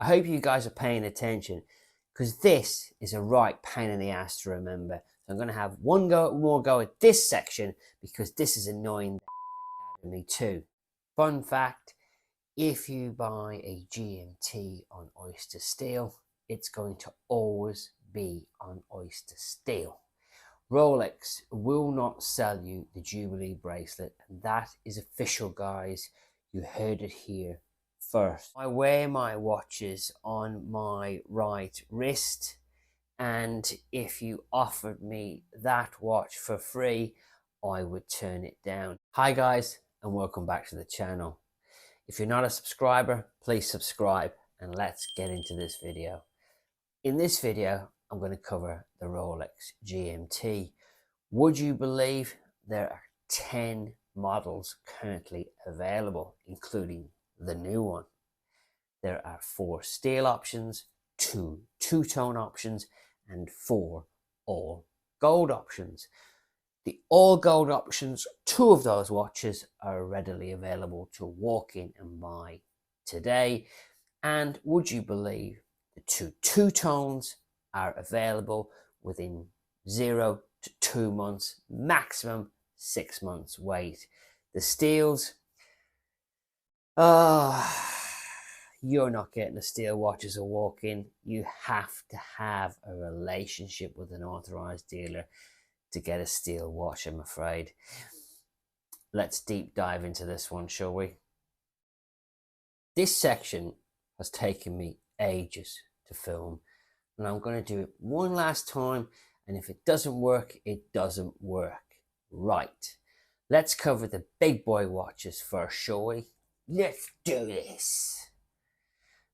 I hope you guys are paying attention because this is a right pain in the ass to remember. So I'm going to have one more go at this section because this is annoying me too. Fun fact, if you buy a GMT on Oyster Steel, it's going to always be on Oyster Steel. Rolex will not sell you the Jubilee bracelet, and that is official, guys. You heard it here first. I wear my watches on my right wrist, and if you offered me that watch for free, I would turn it down. Hi guys, and welcome back to the channel. If you're not a subscriber, please subscribe, and let's get into this video. In this video, I'm going to cover the Rolex GMT. Would you believe there are 10 models currently available, including the new one? There are 4 steel options, 2 two-tone options, and 4 all gold options. The all gold options, 2 of those watches are readily available to walk in and buy today. And would you believe the 2 two-tones are available within 0 to 2 months, maximum 6 months wait. The steels, you're not getting a steel watch as a walk-in. You have to have a relationship with an authorized dealer to get a steel watch, I'm afraid. Let's deep dive into this one, shall we? This section has taken me ages to film, and I'm going to do it one last time, and if it doesn't work, it doesn't work. Right, let's cover the big boy watches first, shall we? Let's do this.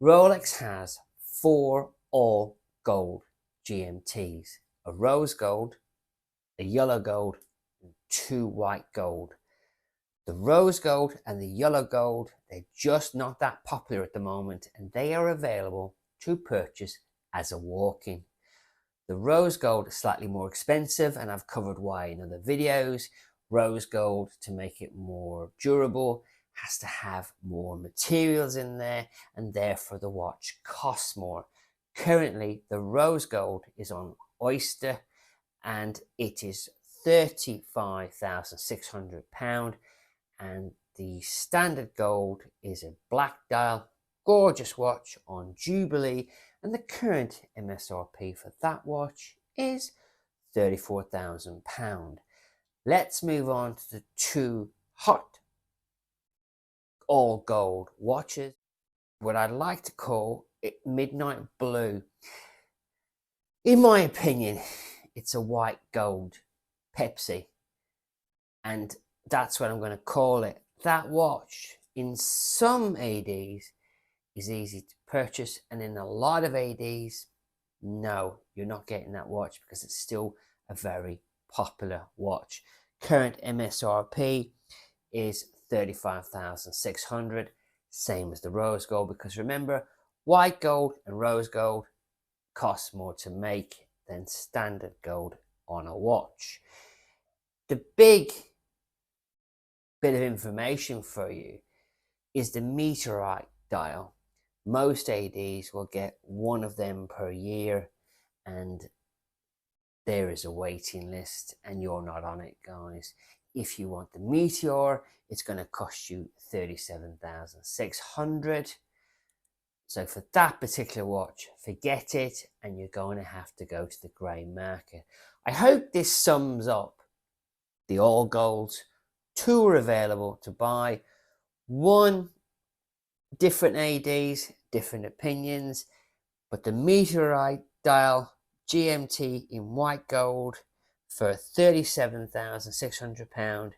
Rolex has 4 all gold GMTs, a rose gold, a yellow gold, and 2 white gold. The rose gold and the yellow gold, they're just not that popular at the moment, and they are available to purchase as a walk-in. The rose gold is slightly more expensive, and I've covered why in other videos. Rose gold, to make it more durable, has to have more materials in there, and therefore the watch costs more. Currently, the rose gold is on Oyster, and it is £35,600, and the standard gold is a black dial, gorgeous watch on Jubilee, and the current MSRP for that watch is £34,000. Let's move on to the 2 hot all gold watches, what I'd like to call it midnight blue. In my opinion, it's a white gold Pepsi, and that's what I'm going to call it. That watch in some ADs is easy to purchase, and in a lot of ADs, no, you're not getting that watch because it's still a very popular watch. Current MSRP is $35,600, same as the rose gold, because remember, white gold and rose gold costs more to make than standard gold on a watch. The big bit of information for you is the meteorite dial. Most ADs will get one of them per year, and there is a waiting list, and you're not on it, guys. If you want the Meteor, it's going to cost you $37,600. So for that particular watch, forget it, and you're going to have to go to the grey market. I hope this sums up the all golds. 2 are available to buy. 1, different ADs, different opinions, but the meteorite dial GMT in white gold for £37,600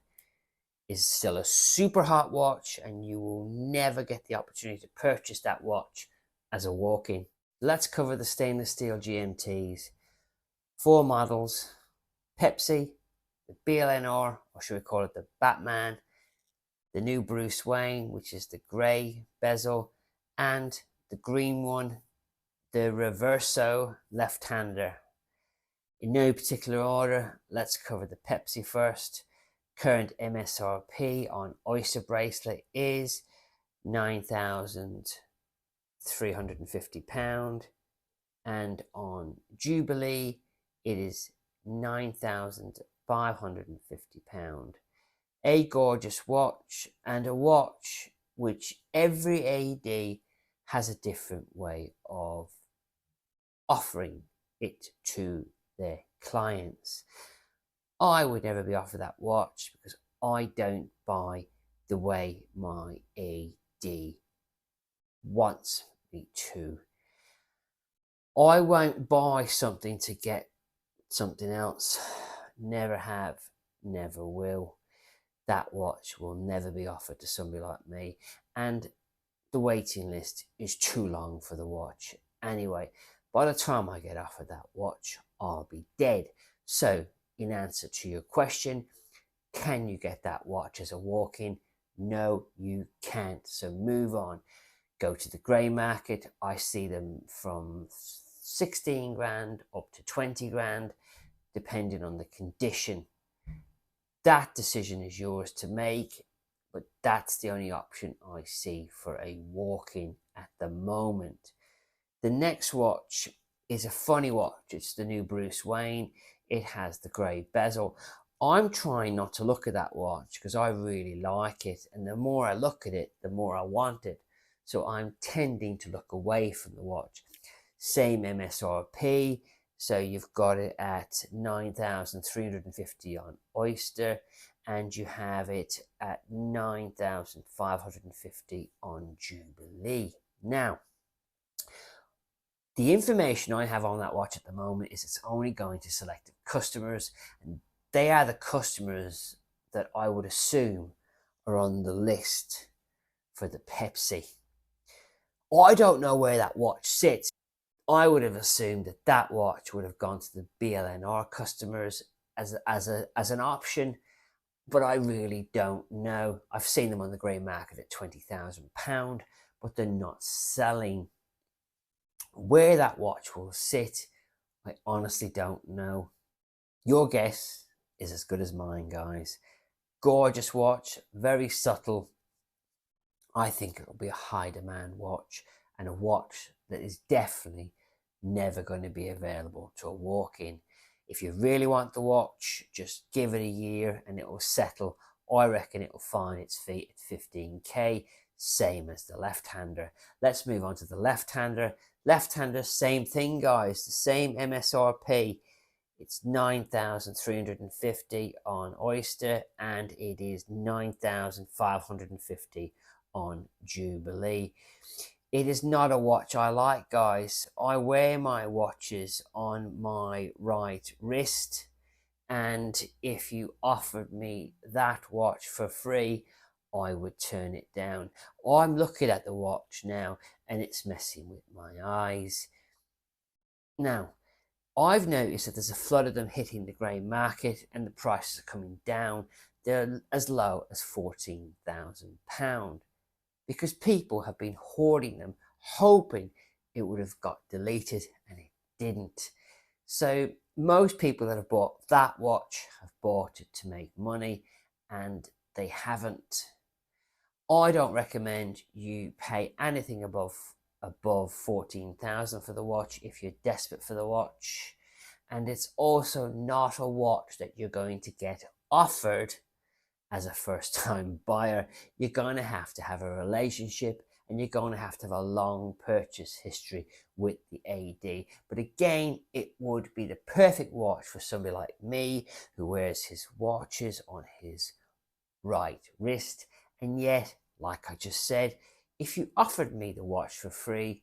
is still a super hot watch, and you will never get the opportunity to purchase that watch as a walk-in. Let's cover the stainless steel GMTs. 4 models: Pepsi, the BLNR, or should we call it the Batman, the new Bruce Wayne, which is the grey bezel, and the green one, the Reverso left-hander. In no particular order, let's cover the Pepsi first. Current MSRP on Oyster Bracelet is £9,350, and on Jubilee it is £9,550. A gorgeous watch, and a watch which every AD has a different way of offering it to their clients. I would never be offered that watch because I don't buy the way my AD wants me to. I won't buy something to get something else. Never have, never will. That watch will never be offered to somebody like me, and the waiting list is too long for the watch. Anyway, by the time I get offered that watch, I'll be dead. So, in answer to your question, can you get that watch as a walk-in? No, you can't. So move on. Go to the grey market. I see them from 16 grand up to 20 grand, depending on the condition. That decision is yours to make, but that's the only option I see for a walk-in at the moment. The next watch is a funny watch. It's the new Bruce Wayne. It has the grey bezel. I'm trying not to look at that watch because I really like it, and the more I look at it, the more I want it. So I'm tending to look away from the watch. Same MSRP. So you've got it at 9,350 on Oyster, and you have it at 9,550 on Jubilee. Now, the information I have on that watch at the moment is it's only going to selected customers, and they are the customers that I would assume are on the list for the Pepsi. I don't know where that watch sits. I would have assumed that that watch would have gone to the BLNR customers as an option, but I really don't know. I've seen them on the grey market at £20,000, but they're not selling. Where that watch will sit, I honestly don't know. Your guess is as good as mine, guys. Gorgeous watch, very subtle. I think it'll be a high demand watch, and a watch that is definitely never going to be available to a walk-in. If you really want the watch, just give it a year and it will settle. I reckon it will find its feet at 15k, same as the left-hander. Let's move on to the left-hander. Left-hander, same thing, guys, the same MSRP. It's 9,350 on Oyster, and it is 9,550 on Jubilee. It is not a watch I like, guys. I wear my watches on my right wrist, and if you offered me that watch for free, I would turn it down. I'm looking at the watch now and it's messing with my eyes. Now, I've noticed that there's a flood of them hitting the grey market and the prices are coming down. They're as low as £14,000 because people have been hoarding them, hoping it would have got deleted, and it didn't. So most people that have bought that watch have bought it to make money, and they haven't. I don't recommend you pay anything above 14,000 for the watch if you're desperate for the watch, and it's also not a watch that you're going to get offered as a first-time buyer. You're going to have a relationship, and you're going to have a long purchase history with the AD. But again, it would be the perfect watch for somebody like me who wears his watches on his right wrist. And yet, like I just said, if you offered me the watch for free,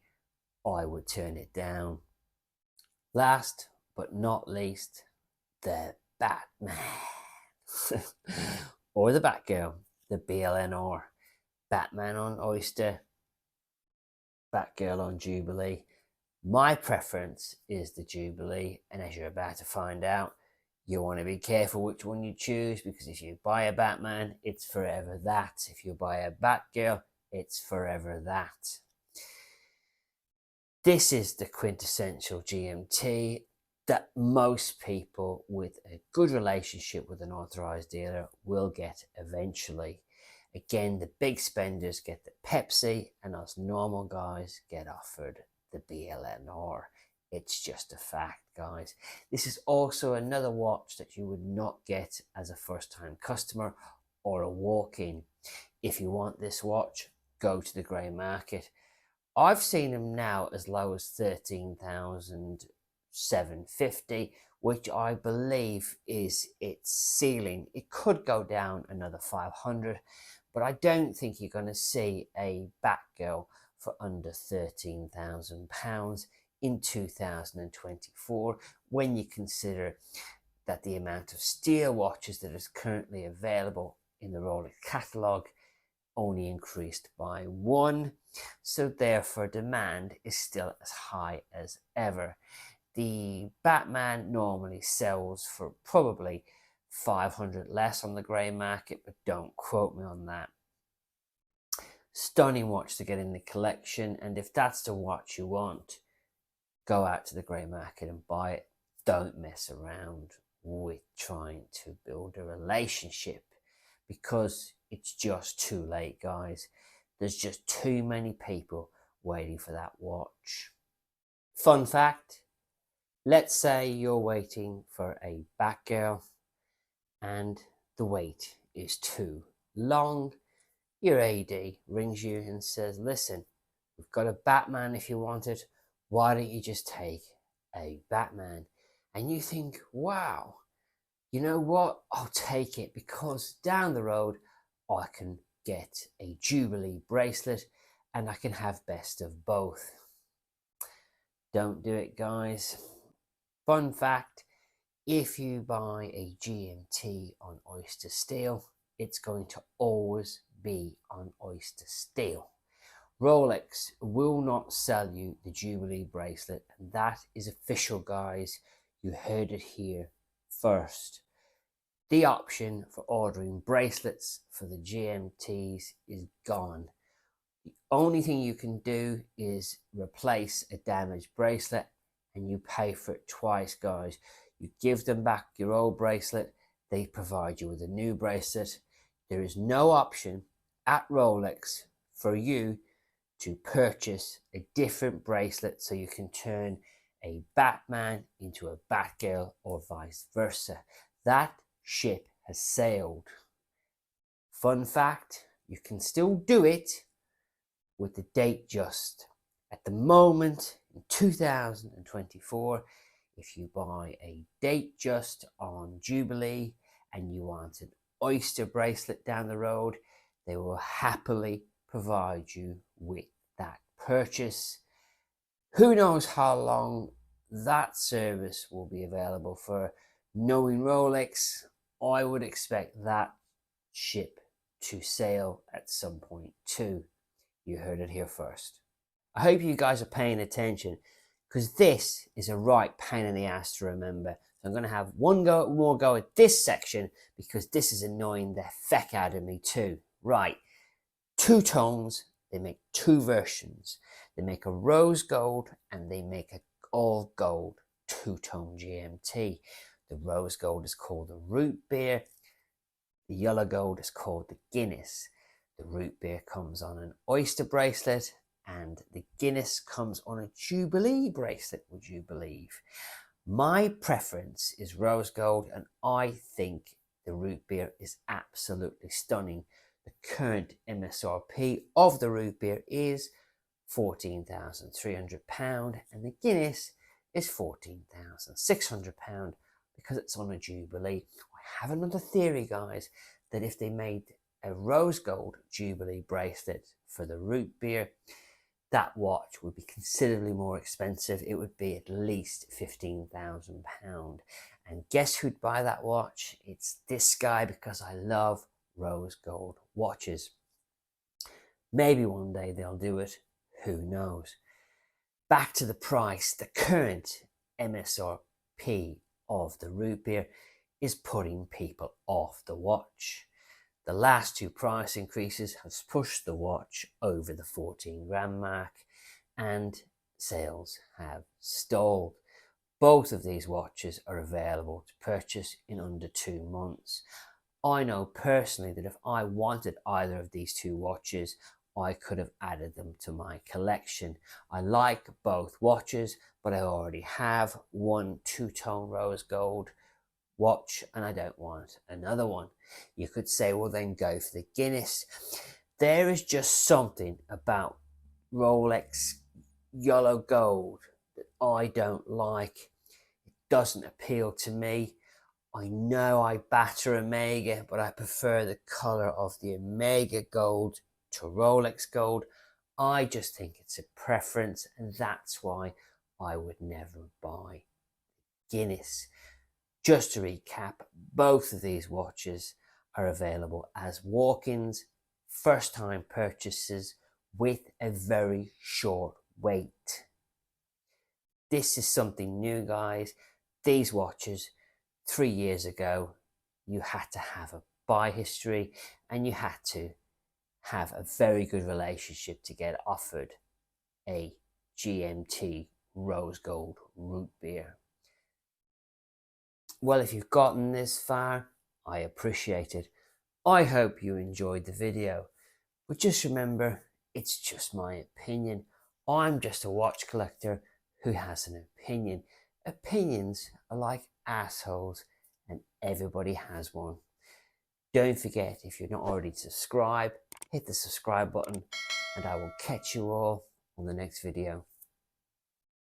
I would turn it down. Last but not least, the Batman. Or the Batgirl, the BLNR. Batman on Oyster, Batgirl on Jubilee. My preference is the Jubilee, and as you're about to find out, you want to be careful which one you choose, because if you buy a Batman, it's forever that. If you buy a Batgirl, it's forever that. This is the quintessential GMT that most people with a good relationship with an authorized dealer will get eventually. Again, the big spenders get the Pepsi and us normal guys get offered the BLNR. It's just a fact, guys. This is also another watch that you would not get as a first-time customer or a walk-in. If you want this watch, go to the grey market. I've seen them now as low as 13,750, which I believe is its ceiling. It could go down another 500, but I don't think you're going to see a Batgirl for under £13,000 in 2024 when you consider that the amount of steel watches that is currently available in the Rolex catalogue only increased by 1, so therefore demand is still as high as ever. The Batman normally sells for probably 500 less on the grey market, but don't quote me on that. Stunning watch to get in the collection, and if that's the watch you want, go out to the grey market and buy it. Don't mess around with trying to build a relationship, because it's just too late, guys. There's just too many people waiting for that watch. Fun fact, let's say you're waiting for a Batgirl and the wait is too long. Your AD rings you and says, listen, we've got a Batman if you want it. Why don't you just take a Batman? And you think, wow, you know what? I'll take it, because down the road I can get a Jubilee bracelet and I can have best of both. Don't do it, guys. Fun fact, if you buy a GMT on Oyster Steel, it's going to always be on Oyster Steel. Rolex will not sell you the Jubilee bracelet, and that is official, guys. You heard it here first. The option for ordering bracelets for the GMTs is gone. The only thing you can do is replace a damaged bracelet, and you pay for it twice, guys. You give them back your old bracelet, they provide you with a new bracelet. There is no option at Rolex for you to purchase a different bracelet so you can turn a Batman into a Batgirl or vice versa. That ship has sailed. Fun fact, you can still do it with the date just. At the moment, in 2024, if you buy a date just on Jubilee and you want an Oyster bracelet down the road, they will happily provide you with that purchase. Who knows how long that service will be available for? Knowing Rolex, I would expect that ship to sail at some point too. You heard it here first. I hope you guys are paying attention, because this is a right pain in the ass to remember. So I'm going to have one more go at this section, because this is annoying the feck out of me too. Right, two tones, they make two versions. They make a rose gold and they make a all gold two-tone GMT. The rose gold is called the root beer. The yellow gold is called the Guinness. The root beer comes on an Oyster bracelet, and the Guinness comes on a Jubilee bracelet, would you believe? My preference is rose gold, and I think the root beer is absolutely stunning. The current MSRP of the root beer is £14,300, and the Guinness is £14,600 because it's on a Jubilee. I have another theory, guys, that if they made a rose gold Jubilee bracelet for the root beer, that watch would be considerably more expensive. It would be at least £15,000. And guess who'd buy that watch? It's this guy, because I love rose gold watches. Maybe one day they'll do it. Who knows? Back to the price. The current MSRP of the root beer is putting people off the watch. The last two price increases have pushed the watch over the 14 grand mark, and sales have stalled. Both of these watches are available to purchase in under 2 months. I know personally that if I wanted either of these two watches, I could have added them to my collection. I like both watches, but I already have one two-tone rose gold watch and I don't want another one. You could say, well, then go for the Guinness. There is just something about Rolex yellow gold that I don't like. It doesn't appeal to me. I know I batter Omega, but I prefer the color of the Omega gold to Rolex gold. I just think it's a preference, and that's why I would never buy Guinness. Just to recap, both of these watches are available as walk-ins, first-time purchases with a very short wait. This is something new, guys. These watches, 3 years ago, you had to have a buy history and you had to have a very good relationship to get offered a GMT rose gold root beer. Well, if you've gotten this far, I appreciate it. I hope you enjoyed the video, but just remember, it's just my opinion. I'm just a watch collector who has an opinion. Opinions are like assholes, and everybody has one. Don't forget, if you're not already subscribed, hit the subscribe button, and I will catch you all on the next video.